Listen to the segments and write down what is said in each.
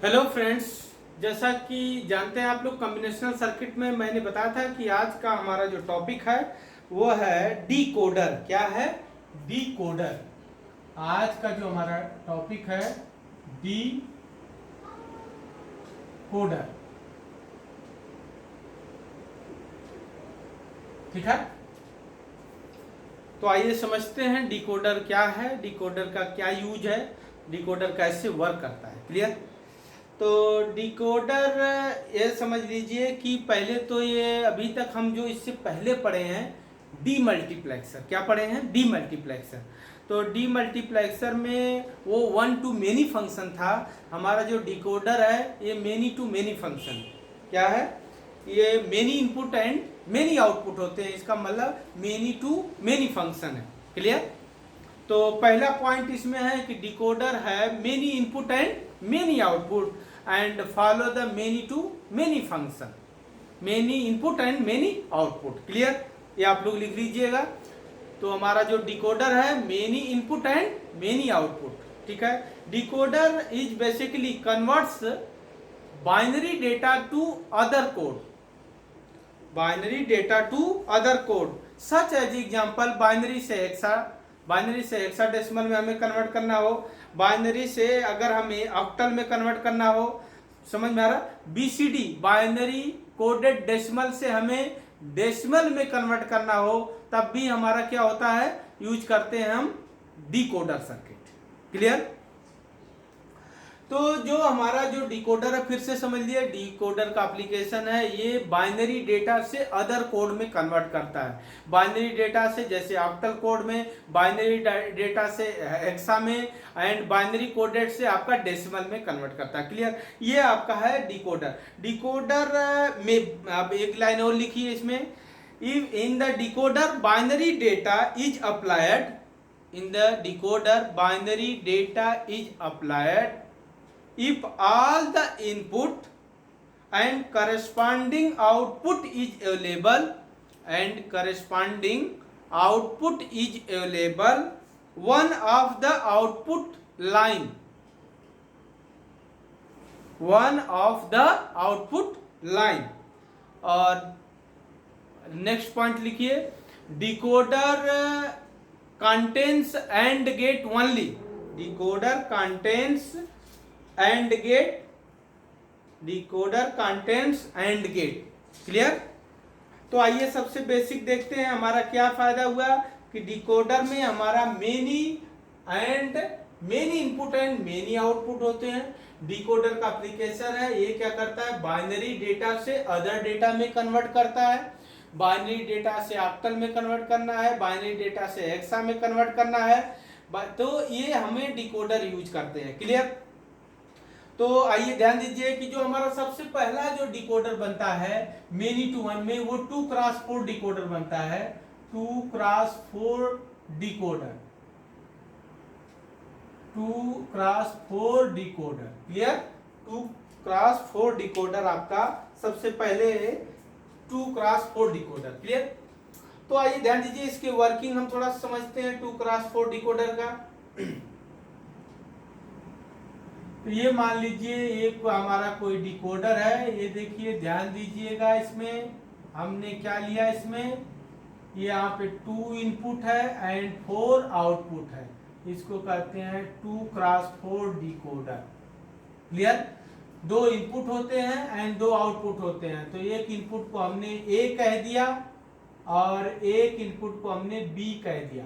Hello friends, जैसा कि जानते हैं आप लोग कॉम्बिनेशनल सर्किट में मैंने बताया था कि आज का हमारा जो टॉपिक है वो है डीकोडर। क्या है? डीकोडर। आज का जो हमारा टॉपिक है डीकोडर। ठीक है, तो आइए समझते हैं डीकोडर क्या है, डीकोडर का क्या यूज है, डीकोडर कैसे वर्क करता है। क्लियर? तो डिकोडर ये समझ लीजिए कि पहले तो ये अभी तक हम जो इससे पहले पढ़े हैं डी मल्टीप्लेक्सर। क्या पढ़े हैं? D multiplexer. तो डी मल्टीप्लेक्सर में वो वन टू मेनी फंक्शन था। हमारा जो डिकोडर है ये मेनी टू मेनी फंक्शन। क्या है? ये many input and many output होते हैं, इसका मतलब मेनी टू मेनी फंक्शन है। क्लियर? तो पहला पॉइंट इसमें है कि डिकोडर है many input and many output and follow the many to many function, many input and many output. Clear? ये आप लोग लिख लीजिएगा। तो हमारा जो डिकोडर है many input and many output. ठीक है, decoder is basically converts binary data to other code, binary data to other code such as example binary से हेक्साडेसिमल में हमें कन्वर्ट करना हो, बाइनरी से अगर हमें ऑक्टल में कन्वर्ट करना हो, समझ में आ रहा? बीसीडी बाइनरी कोडेड डेसिमल से हमें डेसिमल में कन्वर्ट करना हो, तब भी हमारा क्या होता है? यूज करते हैं हम डिकोडर सर्किट। क्लियर? तो जो हमारा जो डिकोडर है, फिर से समझ लिया, डिकोडर का एप्लीकेशन है ये बाइनरी डेटा से अदर कोड में कन्वर्ट करता है। बाइनरी डेटा से जैसे ऑक्टल कोड में, बाइनरी डेटा से हेक्सा में, एंड बाइनरी कोडेड से आपका डेसिमल में कन्वर्ट करता है। क्लियर? ये आपका है डिकोडर। डिकोडर में आप एक लाइन और लिखिए इसमें, if in the decoder binary data is applied, in the decoder binary data is applied if all the input and corresponding output is available, and corresponding output is available, one of the output line, one of the output line। और next point लिखिए, decoder contains and gate only, decoder contains and gate, decoder contents and gate. Clear? तो आइए सबसे basic देखते हैं हमारा क्या फायदा हुआ कि डिकोडर में हमारा many input and many output होते हैं। डिकोडर का एप्लीकेशन है, ये क्या करता है? बाइनरी डेटा से अदर डेटा में कन्वर्ट करता है, बाइनरी डेटा से ऑक्टल में कन्वर्ट करना है, बाइनरी डेटा से हेक्सा में कन्वर्ट करना है। तो ये हमें डिकोडर यूज करते हैं। क्लियर? तो आइए ध्यान दीजिए कि जो हमारा सबसे पहला जो डिकोडर बनता है मेनी टू वन में, वो 2x4 डिकोडर बनता है। 2x4 decoder, 2x4 decoder. Clear? 2x4 decoder आपका सबसे पहले 2x4 डिकोडर। क्लियर? तो आइए ध्यान दीजिए, इसके वर्किंग हम थोड़ा समझते हैं 2x4 डिकोडर का। तो ये मान लीजिए एक हमारा कोई डिकोडर है, ये देखिए ध्यान दीजिएगा, इसमें हमने क्या लिया, इसमें ये यहाँ पे 2 इनपुट है एंड 4 आउटपुट है, इसको कहते हैं 2x4 डिकोडर। क्लियर? 2 इनपुट होते हैं एंड 2 आउटपुट होते हैं। तो एक इनपुट को हमने ए कह दिया और एक इनपुट को हमने बी कह दिया,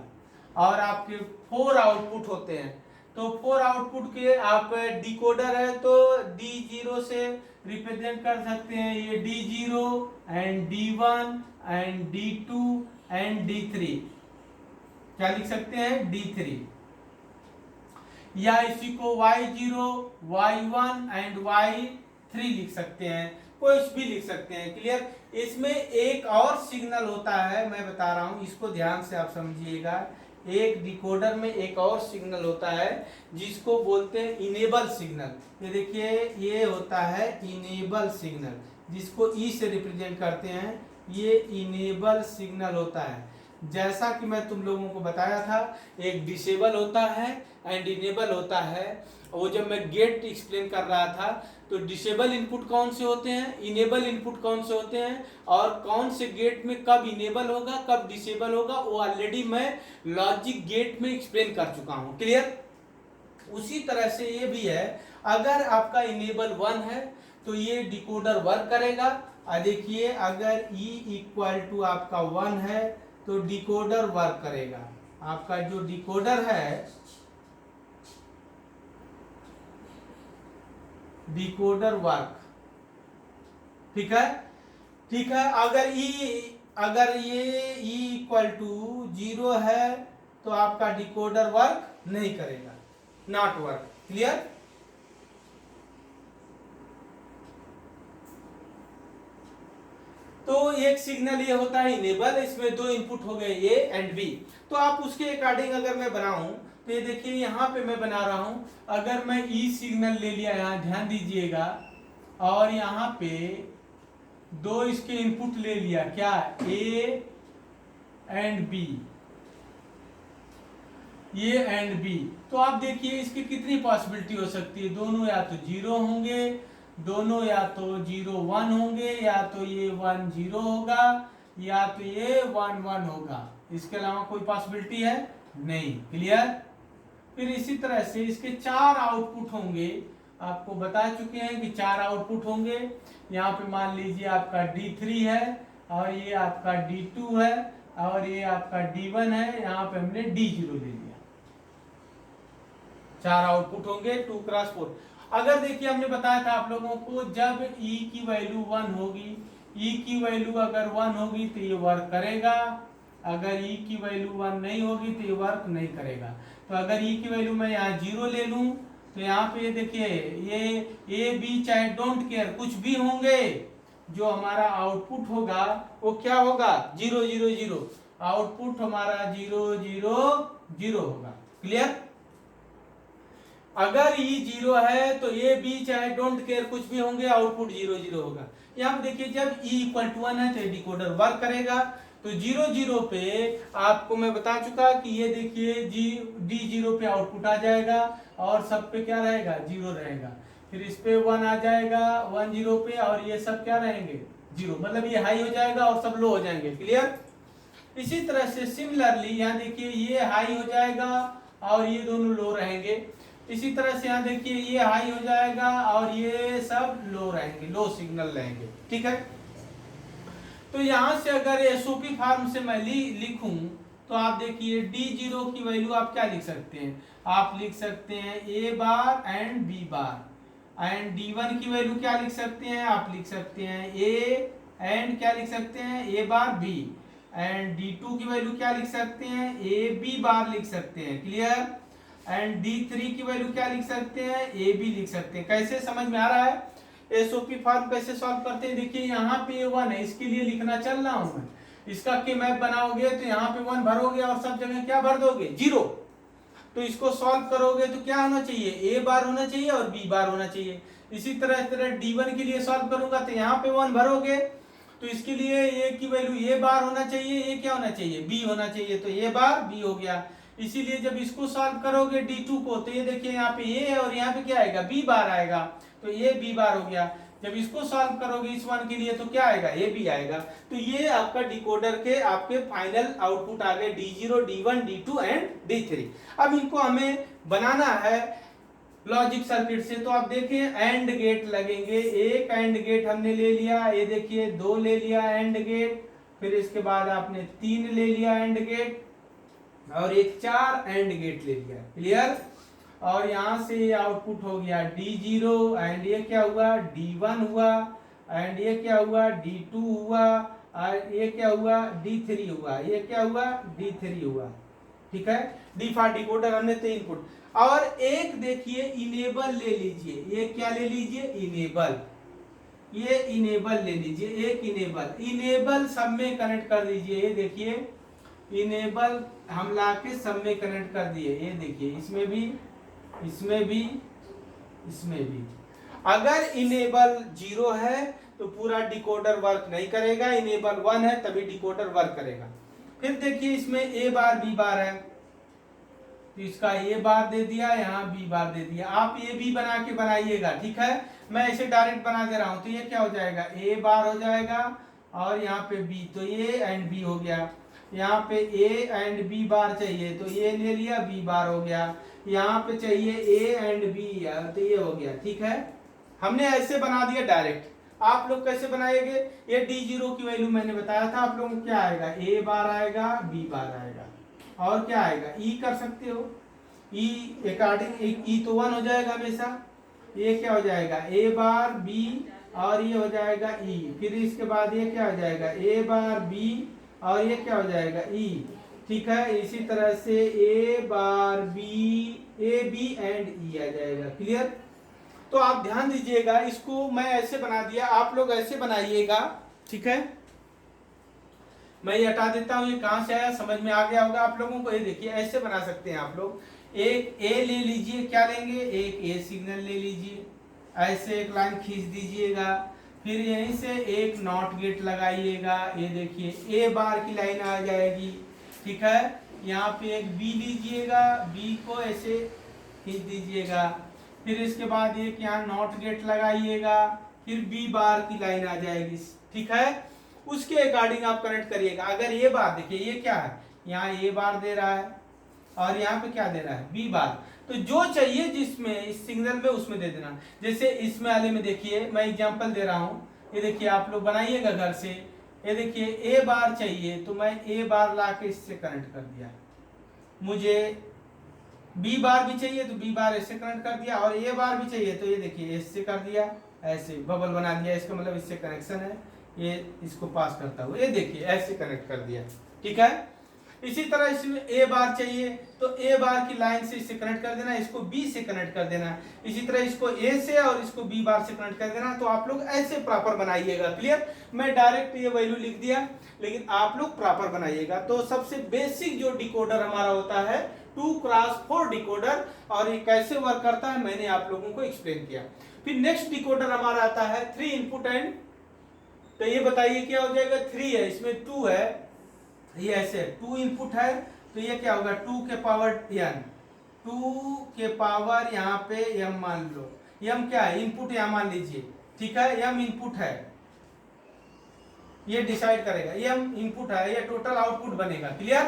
और आपके 4 आउटपुट होते हैं। तो 4 आउटपुट के आप डिकोडर है तो D0 से रिप्रेजेंट कर सकते हैं, ये D0 and D1 and D2 and D3। क्या लिख सकते हैं? D3। या इसी को Y0, Y1 एंड Y3 लिख सकते हैं, कुछ भी लिख सकते हैं। क्लियर? इसमें एक और सिग्नल होता है, मैं बता रहा हूं, इसको ध्यान से आप समझिएगा। एक डिकोडर में एक और सिग्नल होता है जिसको बोलते हैं इनेबल सिग्नल। ये देखिए, ये होता है इनेबल सिग्नल, जिसको ई से रिप्रेजेंट करते हैं, ये इनेबल सिग्नल होता है। जैसा कि मैं तुम लोगों को बताया था, एक डिसेबल होता है एंड इनेबल होता है। वो जब मैं गेट एक्सप्लेन कर रहा था तो डिसेबल इनपुट कौन से होते हैं, इनेबल इनपुट कौन से होते हैं, और कौन से गेट में कब इनेबल होगा कब डिसेबल होगा, वो ऑलरेडी मैं लॉजिक गेट में एक्सप्लेन कर चुका हूं। क्लियर? उसी तरह से ये भी है, अगर आपका इनेबल 1 है तो ये डिकोडर वर्क करेगा। देखिए अगर E इक्वल टू आपका 1 है तो डिकोडर वर्क करेगा। आपका जो डिकोडर है, डिकोडर वर्क, ठीक है, ठीक है। अगर ये E इक्वल टू 0 है तो आपका डिकोडर वर्क नहीं करेगा, नॉट वर्क। क्लियर? तो एक सिग्नल ये होता है इनेबल, इसमें दो इनपुट हो गए ए एंड बी। तो आप उसके अकॉर्डिंग अगर मैं बनाऊं तो ये देखिए यहाँ पे मैं बना रहा हूं, अगर मैं ई सिग्नल ले लिया, यहाँ ध्यान दीजिएगा, और यहाँ पे दो इसके इनपुट ले लिया, क्या, ए एंड बी, ये एंड बी, तो आप देखिए इसकी कितनी पॉसिबिलिटी हो सकती है, दोनों या तो 0 होंगे, दोनों या तो 0 1 होंगे, या तो ये 1 0 होगा, या तो ये 1 1 होगा। इसके अलावा कोई पॉसिबिलिटी है नहीं। क्लियर? फिर इसी तरह से इसके 4 आउटपुट होंगे, आपको बता चुके हैं कि 4 आउटपुट होंगे। यहाँ पे मान लीजिए आपका D3 है, और ये आपका D2 है, और ये आपका D1 है, यहाँ पे हमने D0 ले लिया। 4 आउटपुट होंगे 2 क्रॉस 4। अगर देखिए हमने बताया था आप लोगों को, जब E की वैल्यू 1 होगी, E की वैल्यू अगर 1 होगी तो ये वर्क करेगा, अगर E की वैल्यू 1 नहीं होगी तो ये वर्क नहीं करेगा। तो अगर E की वैल्यू मैं यहाँ 0 ले लूं तो यहाँ पे देखिए ये A B चाहे डोंट केयर कुछ भी होंगे, जो हमारा आउटपुट होगा वो क्या होगा, 0 0 0, आउटपुट हमारा 0 0 0 होगा। क्लियर? अगर E 0 है तो A B चाहे डोंट केयर कुछ भी होंगे, आउटपुट 0 0 होगा। यहाँ पे देखिए जब E इक्वल टू 1 है तो डिकोडर वर्क करेगा। तो 0 0 पे आपको मैं बता चुका कि ये देखिए D0 पे आउटपुट आ जाएगा, और सब पे क्या रहेगा, 0 रहेगा। फिर इस पे 1 आ जाएगा 1 0 पे, और ये सब क्या रहेंगे, 0, मतलब ये हाई हो जाएगा और सब लो हो जाएंगे। क्लियर? इसी तरह से सिमिलरली यहाँ देखिए ये हाई हो जाएगा और ये दोनों लो रहेंगे। इसी तरह से यहाँ देखिए ये हाई हो जाएगा और ये सब लो रहेंगे, लो सिग्नल रहेंगे। ठीक है? तो यहां से अगर एसओपी फॉर्म से मैं लिखूं तो आप देखिए D0 की वैल्यू आप क्या लिख सकते हैं, आप लिख सकते हैं A bar and B bar, and D1 की वैल्यू क्या लिख सकते हैं, आप लिख सकते हैं A एंड क्या लिख सकते हैं, A bar B, and D2 की वैल्यू क्या लिख सकते हैं, A B बार लिख सकते हैं। क्लियर? एंड D3 की वैल्यू क्या लिख सकते हैं, A B लिख सकते हैं। कैसे समझ में आ रहा है? एसओपी फॉर्म कैसे सॉल्व करते हैं, देखिए यहाँ पे 1 है, इसके लिए लिखना चल रहा हूं मैं, इसका के मैप बनाओगे तो यहाँ पे 1 भरोगे और सब जगह क्या भर दोगे, 0। तो इसको सॉल्व करोगे तो क्या होना चाहिए, A बार होना चाहिए और B बार होना चाहिए। इसी तरह D1 के लिए सॉल्व करूंगा तो यहाँ पे 1 भरोगे तो इसके लिए A की वैल्यू A बार होना चाहिए, ये क्या होना चाहिए, B होना चाहिए, तो A बार B हो गया। इसीलिए जब इसको सॉल्व करोगे D2 को तो ये देखिए यहाँ पे A है और यहाँ पे क्या आएगा, B बार आएगा, तो ये B बार हो गया। जब इसको सॉल्व करोगे इस 1 के लिए तो क्या आएगा, ये भी आएगा। तो ये आपका डिकोडर के आपके फाइनल आउटपुट आ गए D0 D1 D2 and D3। अब इनको हमें बनाना है लॉजिक सर्किट से। तो आप देखें एंड गेट लगेंगे, एक एंड गेट हमने ले लिया, ये देखिए 2 ले लिया एंड गेट, फिर इसके बाद आपने 3 ले लिया एंड गेट, और एक 4 एंड गेट ले लिया। क्लियर? और यहां से आउटपुट हो गया D0, एंड ये क्या हुआ, D1 हुआ, एंड ये क्या हुआ, D2 हुआ, और ये क्या हुआ, D3 हुआ, ये क्या हुआ, D3 हुआ। ठीक है? डिफॉल्ट डिकोडर हमने 3 इनपुट। और एक देखिए इनेबल ले लीजिए, ये क्या ले लीजिए, इनेबल, ये इनेबल ले लीजिए, एक इनेबल सब में कनेक्ट कर दीजिए। ये देखिए इनेबल हम लाके सब में कनेक्ट कर दिए, ये देखिए इसमें भी, इसमें भी, इसमें भी। अगर इनेबल 0 है तो पूरा डिकोडर वर्क नहीं करेगा, इनेबल 1 है तभी डिकोडर वर्क करेगा। फिर देखिए इसमें A बार B बार है, तो इसका ए बार दे दिया, यहाँ बी बार दे दिया। आप ये भी बना के बनाइएगा, ठीक है। मैं इसे डायरेक्ट बना दे रहा हूँ, तो ये क्या हो जाएगा, ए बार हो जाएगा और यहाँ पे बी, तो ए एंड बी हो गया। यहाँ पे ए एंड बी बार चाहिए तो ए ले लिया, बी बार हो गया। यहाँ पे चाहिए ए एंड बी, तो ये हो गया, ठीक है। हमने ऐसे बना दिया डायरेक्ट। आप लोग कैसे बनाएंगे, ये D0 की वैल्यू मैंने बताया था आप लोगों को, क्या आएगा, ए बार आएगा, बी बार आएगा, और क्या आएगा, ई कर सकते हो, ई अकॉर्डिंग ई तो 1 हो जाएगा हमेशा। ये क्या हो जाएगा, ए बार बी, और ये हो जाएगा ई। फिर इसके बाद ये क्या हो जाएगा, ए बार बी, और ये क्या हो जाएगा, ई, ठीक है। इसी तरह से ए बार बी, ए बी एंड ई आ जाएगा। क्लियर। तो आप ध्यान दीजिएगा, इसको मैं ऐसे बना दिया, आप लोग ऐसे बनाइएगा, ठीक है। मैं ये हटा देता हूँ, ये कहां से आया समझ में आ गया होगा आप लोगों को। ये देखिए ऐसे बना सकते हैं आप लोग। एक ए ले लीजिए, क्या लेंगे, एक ए सिग्नल ले लीजिए, ऐसे एक लाइन खींच दीजिएगा। फिर यहीं से एक नॉट गेट लगाइएगा, ये देखिए ए बार की लाइन आ जाएगी, ठीक है। यहाँ पे एक बी लीजिएगा, बी को ऐसे खींच दीजिएगा। फिर इसके बाद एक यहाँ नॉट गेट लगाइएगा, फिर बी बार की लाइन आ जाएगी, ठीक है। उसके अकॉर्डिंग आप कनेक्ट करिएगा। अगर ये बार देखिए, ये क्या है, यहाँ ए बार दे रहा है और यहाँ पे क्या दे रहा है, बी बार। तो जो चाहिए जिसमें इस सिग्नल में उसमें दे देना। जैसे इसमें वाले में देखिए, मैं एग्जांपल दे रहा हूँ, ये देखिए आप लोग बनाइएगा घर से। ये देखिए ए बार चाहिए तो मैं ए बार ला के इससे कनेक्ट कर दिया। मुझे बी बार भी चाहिए तो बी बार इससे कनेक्ट कर दिया, और ए बार भी चाहिए तो ये देखिए इससे कर दिया, ऐसे बबल बना दिया। इसका मतलब इससे कनेक्शन है, ये इसको पास करता हुआ, ये देखिए ऐसे कनेक्ट कर दिया, ठीक है। इसी तरह इसमें ए बार चाहिए तो ए बार की लाइन से इससे कनेक्ट कर देना, इसको बी से कनेक्ट कर देना। इसी तरह इसको ए से और इसको बी बार से कनेक्ट कर देना। तो आप लोग ऐसे प्रॉपर बनाइएगा। क्लियर। मैं डायरेक्ट ये वैल्यू लिख दिया, लेकिन आप लोग प्रॉपर बनाइएगा। तो सबसे बेसिक जो डिकोडर हमारा होता है 2x4 डिकोडर, और ये कैसे वर्क करता है मैंने आप लोगों को एक्सप्लेन किया। फिर नेक्स्ट डिकोडर हमारा आता है 3 इनपुट एंड, तो ये बताइए क्या हो जाएगा, 3 है, इसमें 2 है, ये ऐसे 2 इनपुट है, तो ये क्या होगा 2 के पावर n, 2 के पावर यहाँ पे m मान लो। m क्या है, इनपुट यहाँ मान लीजिए, ठीक है। m इनपुट है, ये डिसाइड करेगा, m इनपुट है, ये टोटल आउटपुट बनेगा। क्लियर।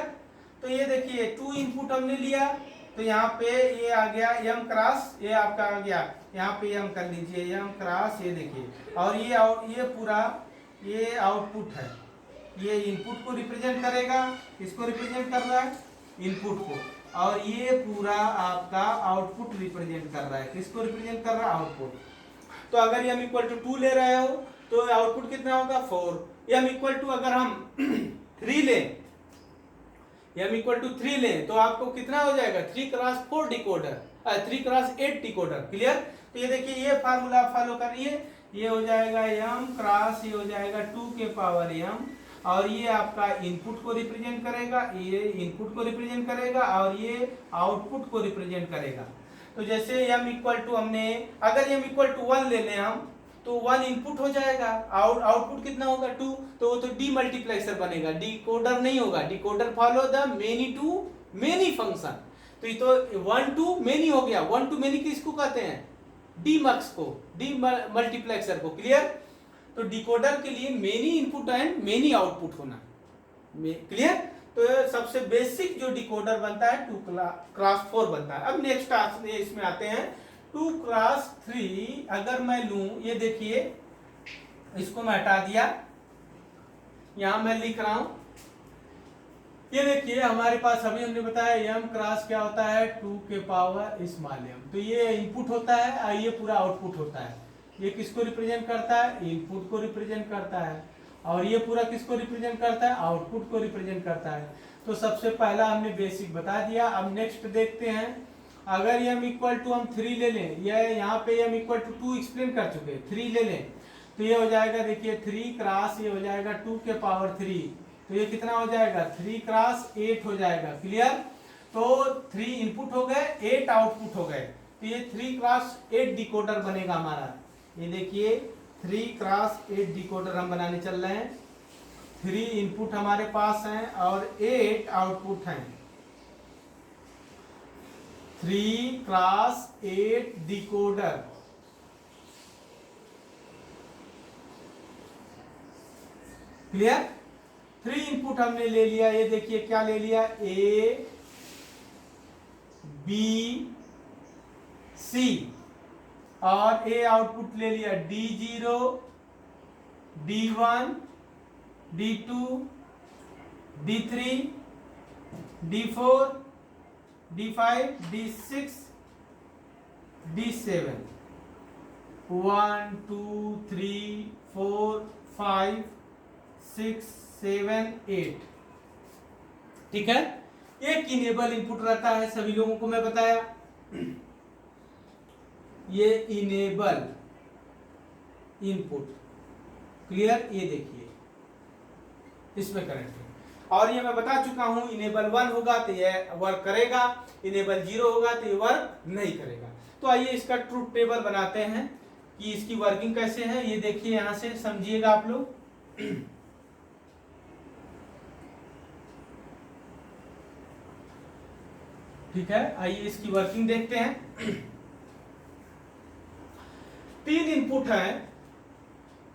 तो ये देखिए 2 इनपुट हमने लिया, तो यहाँ पे ये आ गया m क्रॉस, ये आपका आ गया, यहाँ पे m कर लीजिए m क्रॉस, ये देखिए। और ये पूरा ये आउटपुट है, ये इनपुट को रिप्रेजेंट करेगा, इसको रिप्रेजेंट कर रहा है इनपुट को, और ये पूरा आपका आउटपुट रिप्रेजेंट कर रहा है, किसको रिप्रेजेंट कर रहा है, आउटपुट। तो अगर m इक्वल टू 2 ले रहे हो तो आउटपुट कितना होगा 4। m इक्वल टू अगर हम 3 लें, m इक्वल टू 3 लें तो आपको कितना हो जाएगा 3x4 decoder, 3x8 decoder. Clear. तो ये देखिए ये फार्मूला फॉलो करिए, ये हो जाएगा m क्रॉस, ये हो जाएगा 2 के पावर m, और ये आपका इनपुट को रिप्रेजेंट करेगा, ये इनपुट को रिप्रेजेंट करेगा, और ये आउटपुट को रिप्रेजेंट करेगा। तो जैसे m इक्वल टू हमने, अगर m इक्वल टू 1 ले लें हम, तो 1 इनपुट हो जाएगा, आउटपुट कितना होगा 2, तो वो तो डी मल्टीप्लेक्सर बनेगा, डिकोडर नहीं होगा। Decoder follow the many to many function. तो ये तो 1 टू मेनी हो गया, 1 टू मेनी किसको कहते हैं, डीमक्स को, डी मल्टीप्लेक्सर को। क्लियर। तो डिकोडर के लिए many input and many output होना। क्लियर। तो सबसे बेसिक जो डिकोडर बनता है 2x4 बनता है। अब नेक्स्ट इसमें आते हैं 2x3। अगर मैं लूं, ये देखिए इसको मैं हटा दिया, यहां मैं लिख रहा हूं, ये देखिए हमारे पास अभी हमने बताया m क्रॉस क्या होता है 2 के पावर स्मॉल m। तो ये इनपुट होता है और ये पूरा आउटपुट होता है। ये किसको रिप्रेजेंट करता है, इनपुट को रिप्रेजेंट करता है, और ये पूरा किसको रिप्रेजेंट करता है, आउटपुट को रिप्रेजेंट करता है। तो सबसे पहला हमने बेसिक बता दिया। अब नेक्स्ट देखते हैं, अगर m इक्वल टू हम 3 ले लें, ये यहाँ पे m इक्वल टू 2 एक्सप्लेन कर चुके, 3 ले लें तो ये हो जाएगा, देखिए 3 क्रॉस, ये हो जाएगा 2 के पावर 3, तो ये कितना हो जाएगा 3 क्रॉस 8 हो जाएगा। क्लियर। तो 3 इनपुट हो गए, 8 आउटपुट हो गए, तो ये 3 क्रॉस 8 डिकोडर बनेगा हमारा। ये देखिए 3 क्रॉस 8 डिकोडर हम बनाने चल रहे हैं। 3 इनपुट हमारे पास हैं और 8 आउटपुट हैं। 3x8 decoder. क्लियर? 3 इनपुट हमने ले लिया, ये देखिए क्या ले लिया, ए बी सी, और ए आउटपुट ले लिया D0, D1, D2, D3, D4, D5, D6, D7, 1 2 3 4 5 6 7 8। ठीक है, एक इनेबल इनपुट रहता है, सभी लोगों को मैं बताया, ये इनेबल इनपुट। क्लियर? ये देखिए इसमें करंट है, और ये मैं बता चुका हूं, इनेबल 1 होगा तो ये वर्क करेगा, इनेबल 0 होगा तो ये वर्क नहीं करेगा। तो आइए इसका ट्रूथ टेबल बनाते हैं कि इसकी वर्किंग कैसे है। ये देखिए, यहां से समझिएगा आप लोग। ठीक है, आइए इसकी वर्किंग देखते हैं। 3 इनपुट है,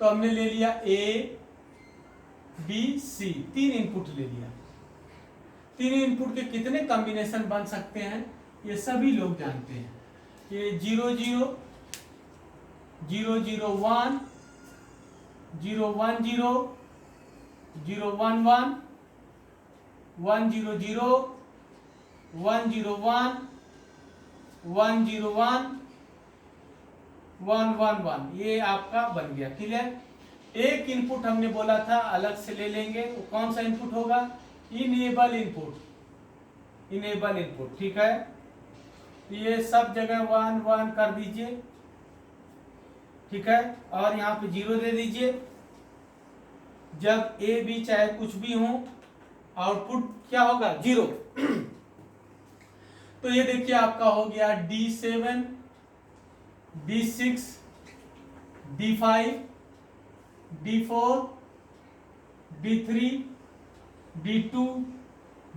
तो हमने ले लिया ए बी सी, 3 इनपुट ले लिया। 3 इनपुट के कितने कॉम्बिनेशन बन सकते हैं ये सभी लोग जानते हैं। ये 0 0 0 0 1 0 1 0 0 1 1 1 0 0 1 0 1 1 0 1 1 1 1, ये आपका बन गया। क्लियर? एक इनपुट हमने बोला था अलग से ले लेंगे, वो कौन सा इनपुट होगा? Enable input, enable input. ठीक है, ये सब जगह 1 1 कर दीजिए। ठीक है, और यहाँ पे 0 दे दीजिए। जब ए बी चाहे कुछ भी हो, आउटपुट क्या होगा? 0। तो ये देखिए आपका हो गया D7, D6, D5, D4, D3, D2,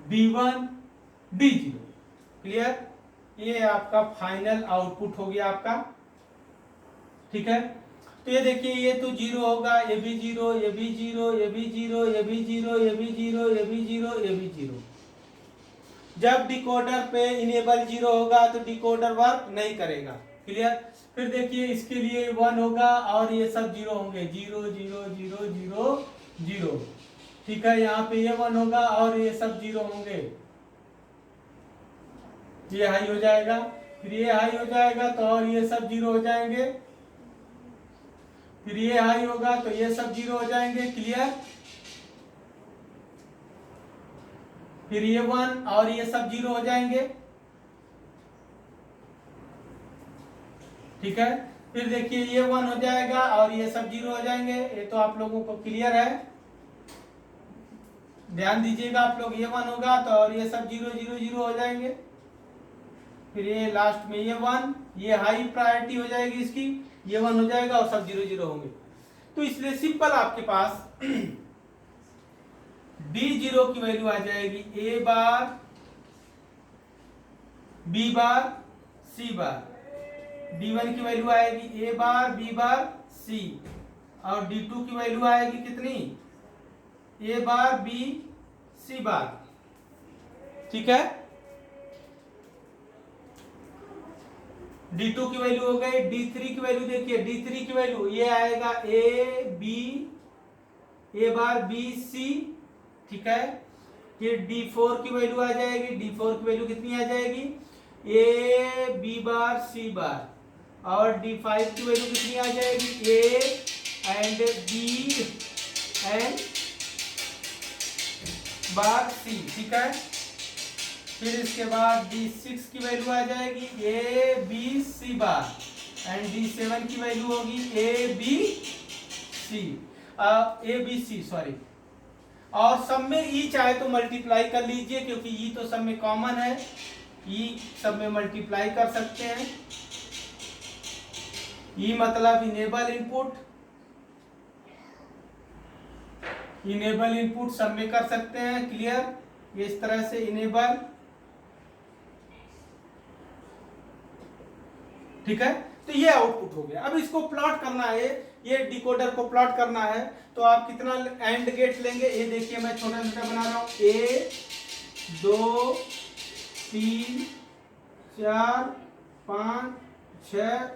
D1, D0। Clear? ये आपका फाइनल आउटपुट हो गया आपका। ठीक है, तो ये देखिए, ये तो 0 होगा, ये भी 0, ये भी 0, ये भी 0, ये भी 0, ये भी 0, ये भी 0, ये भी 0। जब डिकोडर पे इनेबल 0 होगा तो डिकोडर वर्क नहीं करेगा। क्लियर? फिर देखिए, इसके लिए 1 होगा और ये सब 0 होंगे, 0 0 0 0 0। ठीक है, यहाँ पे ये 1 होगा और ये सब 0 होंगे, ये हाई हो जाएगा, फिर ये हाई हो जाएगा तो और ये सब 0 हो जाएंगे, फिर ये हाई होगा तो ये सब 0 हो जाएंगे। क्लियर? फिर ये 1 और ये सब 0 हो जाएंगे। ठीक है, फिर देखिए ये 1 हो जाएगा और ये सब 0 हो जाएंगे। ये तो आप लोगों को क्लियर है, ध्यान दीजिएगा आप लोग। ये 1 होगा तो और ये सब 0 0 0 हो जाएंगे। फिर ये लास्ट में ये 1, ये हाई प्रायोरिटी हो जाएगी इसकी, ये 1 हो जाएगा और सब 0 0 होंगे। तो इसलिए सिंपल आपके पास D0 की वैल्यू आ जाएगी A bar, B bar, C bar. D1 की वैल्यू आएगी A bar, B bar, C, और D2 की वैल्यू आएगी कितनी? A बार, B, C बार। ठीक है, D2 की वैल्यू हो गई। D3 की वैल्यू देखिए, D3 की वैल्यू ये आएगा A B, A bar B C। ठीक है, फिर D4 की वैल्यू आ जाएगी। D4 की वैल्यू कितनी आ जाएगी? A B बार C बार, और D5 की वैल्यू कितनी आ जाएगी? A and B and bar C। ठीक है, फिर इसके बाद D6 की वैल्यू आ जाएगी A B C bar, and D7 की वैल्यू होगी A B C सॉरी। और सब में ई चाहे तो मल्टीप्लाई कर लीजिए, क्योंकि ई तो सब में कॉमन है, ई सब में मल्टीप्लाई कर सकते हैं। ई मतलब इनेबल इनपुट, इनेबल इनपुट सब में कर सकते हैं। क्लियर? ये इस तरह से इनेबल ठीक है, तो ये आउटपुट हो गया। अब इसको प्लॉट करना है, ये डिकोडर को प्लॉट करना है, तो आप कितना एंड गेट लेंगे, ये देखिए मैं छोटा छोटा बना रहा हूँ, 1 2 3 4 5 6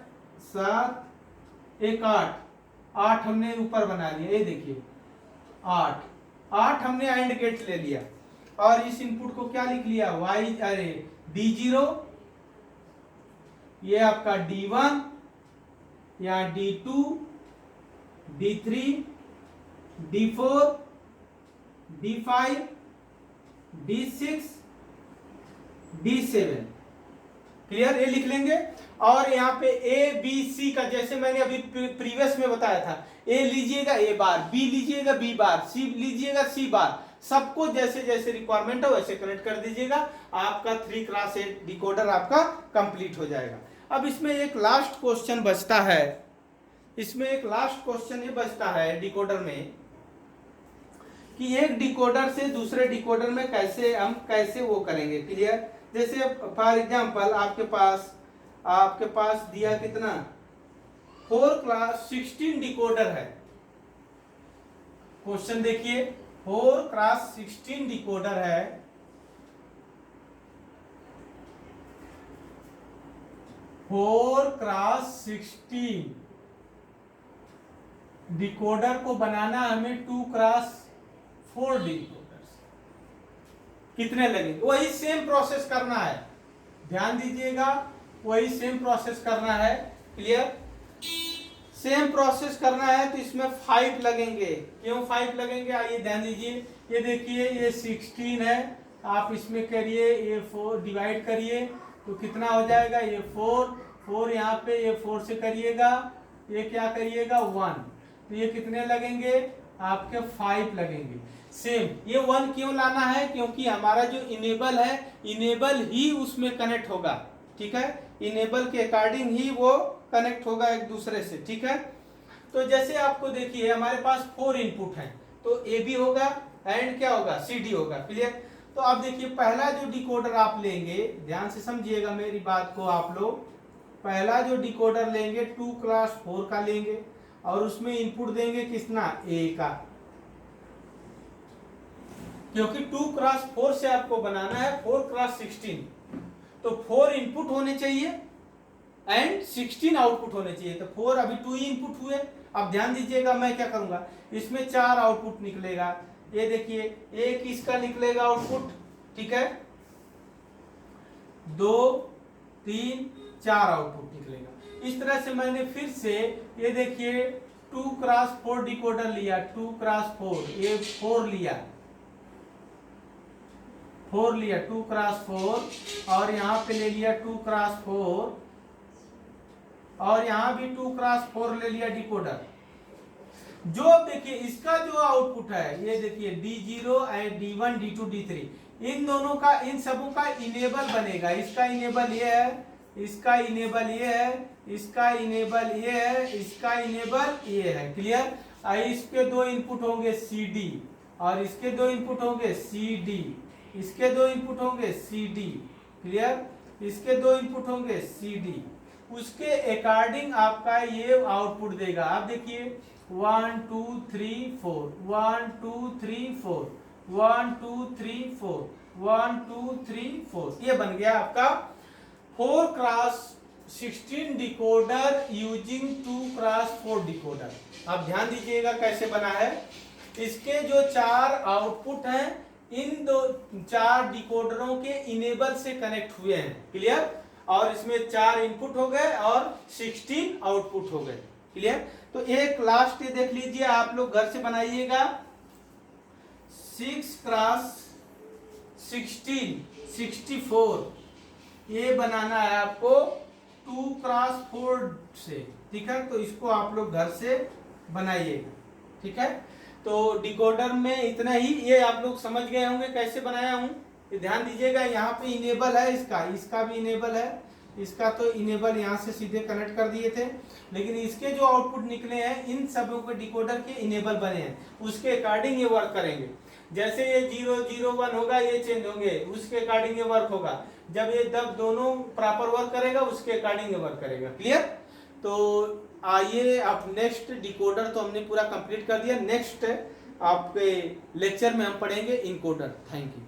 7 1 8 हमने ऊपर बना लिया, ये देखिए 8 हमने एंड गेट ले लिया, और इस इनपुट को क्या लिख लिया, y अरे D0, ये आपका D1, यहाँ D2 D3 D4 D5 D6 D7, clear, ये लिख लेंगे। और यहाँ पे A B C का जैसे मैंने अभी प्रीवियस में बताया था, A लीजिएगा A बार, B लीजिएगा B बार, C लीजिएगा C बार, सबको जैसे जैसे रिक्वायरमेंट हो वैसे कनेक्ट कर दीजिएगा, आपका 3x8 डिकोडर आपका कंप्लीट हो जाएगा। अब इसमें एक लास्ट क्वेश्चन बचता है, इसमें एक लास्ट क्वेश्चन ये बचता है डिकोडर में कि एक डिकोडर से दूसरे डिकोडर में कैसे वो करेंगे, क्लियर। जैसे फॉर एग्जांपल आपके पास दिया कितना 4x16 डिकोडर है, क्वेश्चन देखिए 4x16 डिकोडर है, फोर क्रॉस 16 डिकोडर को बनाना हमें 2x4 डिकोडर, कितने लगेंगे, वही सेम प्रोसेस करना है, ध्यान दीजिएगा, वही सेम प्रोसेस करना है, क्लियर, सेम प्रोसेस करना है। तो इसमें 5 लगेंगे, क्यों 5 लगेंगे, आइए ध्यान दीजिए, ये देखिए ये 16 है, आप इसमें करिए, ये 4 डिवाइड करिए तो कितना हो जाएगा, ये 4 यहाँ पे, ये 4 से करिएगा, ये क्या करिएगा 1, तो ये कितने लगेंगे आपके 5 लगेंगे। सेम ये 1 क्यों लाना है, क्योंकि हमारा जो इनेबल है, इनेबल ही उसमें कनेक्ट होगा, ठीक है, इनेबल के अकॉर्डिंग ही वो कनेक्ट होगा एक दूसरे से, ठीक है। तो जैसे आपको देखिए हमारे पास 4 इनपुट हैं, तो ए बी होगा एंड क्या होगा सी डी होगा, क्लियर। तो आप देखिए पहला जो डिकोडर आप लेंगे, ध्यान से समझिएगा मेरी बात को आप लोग, पहला जो डिकोडर लेंगे 2x4 का लेंगे, और उसमें इनपुट देंगे कितना ए का, क्योंकि 2x4 से आपको बनाना है 4x16, तो 4 इनपुट होने चाहिए एंड 16 आउटपुट होने चाहिए, तो 4 अभी 2 इनपुट हुए। अब ध्यान दीजिएगा मैं क्या करूंगा, इसमें 4 आउटपुट निकलेगा, ये देखिए एक इसका निकलेगा आउटपुट, ठीक है, 2 3 4 आउटपुट निकलेगा। इस तरह से मैंने फिर से ये देखिए 2x4 डिकोडर लिया, 2x4 ये 4 लिया 2x4, और यहाँ पे ले लिया 2x4, और यहाँ भी 2x4 ले लिया डिकोडर। जो देखिए इसका जो आउटपुट है, ये देखिए D0 and D1 D2 D3, इन दोनों का, इन सबों का इनेबल बनेगा, इसका इनेबल ये है, इसका इनेबल ये है, इसका इनेबल ये है, इसका इनेबल ये है, क्लियर। इसके 2 इनपुट होंगे CD, और इसके 2 इनपुट होंगे CD, इसके 2 इनपुट होंगे CD, क्लियर, इसके 2 इनपुट होंगे CD, उसके अकॉर्डिंग आपका ये आउटपुट देगा। आप देखिए 1 2 3 4 1 2 3 4 1 2 3 4 1 2 3 4, ये बन गया आपका 4x16 decoder using 2x4 decoder. आप ध्यान दीजिएगा कैसे बना है, इसके जो 4 आउटपुट हैं इन 4 डिकोडरों के इनेबल से कनेक्ट हुए हैं, क्लियर, और इसमें 4 इनपुट हो गए और 16 आउटपुट हो गए, क्लियर। तो एक लास्ट ये देख लीजिए, आप लोग घर से बनाइएगा, 6x16 64, ये बनाना है आपको 2x4 से, ठीक है, तो इसको आप लोग घर से बनाइएगा, ठीक है। तो डिकोडर में इतना ही, ये आप लोग समझ गए होंगे कैसे बनाया हूं, ध्यान दीजिएगा। यहाँ पे इनेबल है, इसका भी इनेबल है, इसका तो इनेबल यहाँ से सीधे कनेक्ट कर दिए थे, लेकिन इसके जो आउटपुट निकले हैं इन सबों के डिकोडर के इनेबल बने हैं, उसके अकॉर्डिंग ये वर्क करेंगे। जैसे ये 0 0 1 होगा ये चेंज होंगे, उसके अकॉर्डिंग ये वर्क होगा। जब ये जब दोनों प्रॉपर वर्क करेगा उसके अकॉर्डिंग ये वर्क करेगा। क्लियर? तो आइए आप नेक्स्ट डिकोडर तो हमने पूरा कंप्लीट कर दिया। नेक्स्ट आपके लेक्चर में हम पढ़ेंगे इनकोडर। Thank you.